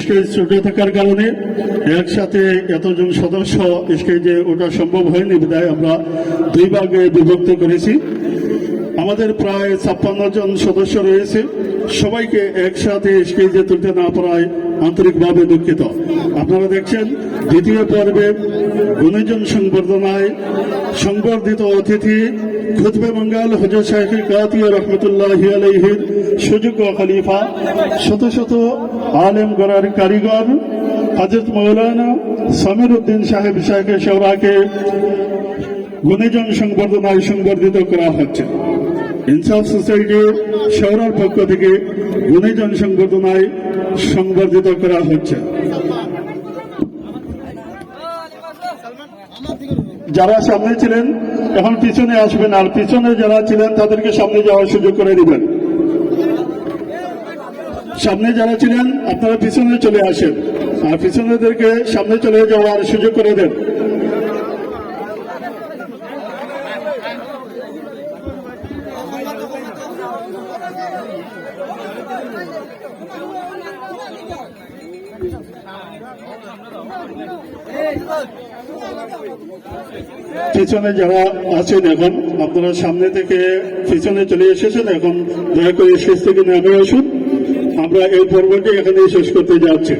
Stage ছোট থাকার কারণে একসাথে এতজন সদস্য স্টেজে ওটা সম্ভব হয়নি, বিধায় আমরা দুই ভাগে বিভক্ত করেছি। আমাদের প্রায় 56 জন সদস্য রয়েছে, সবাইকে একসাথে স্টেজে তুলতে না পারায় আন্তরিকভাবে দুঃখিত। আপনারা দেখছেন দ্বিতীয় পর্বে গুণীজন সংবর্ধনায় সংবর্ধিত অতিথি খুতবে মঙ্গল হযরত শাইখ কাতিয়া রহমতুল্লাহি আলাইহির সুযোগ্য খলিফা শত শত আলেম গড়ার কারিগর হযরত মৌলানা সামির উদ্দিন সাহেব শাইখে শওরাকে গুণীজন সংবর্ধনায় সংবর্ধিত করা হচ্ছে। ইনসাফ সোসাইটির শওরার পক্ষ থেকে গুণীজন সংবর্ধনায় সংবর্ধিত করা হচ্ছে। যারা সামনে ছিলেন এখন পিছনে আসবেন, আর পিছনে যারা ছিলেন তাদেরকে সামনে যাওয়ার সুযোগ করে দিবেন। সামনে যারা ছিলেন আপনারা পিছনে চলে আসেন, আর পিছনেদেরকে সামনে চলে যাওয়ার সুযোগ করে দেন। পিছনে যারা আছেন এখন আপনারা সামনে থেকে পিছনে চলে এসেছেন, এখন দয়া করে স্টেজ থেকে নেমে আসুন। আমরা এই পর্বটি এখানে শেষ করতে যাচ্ছি।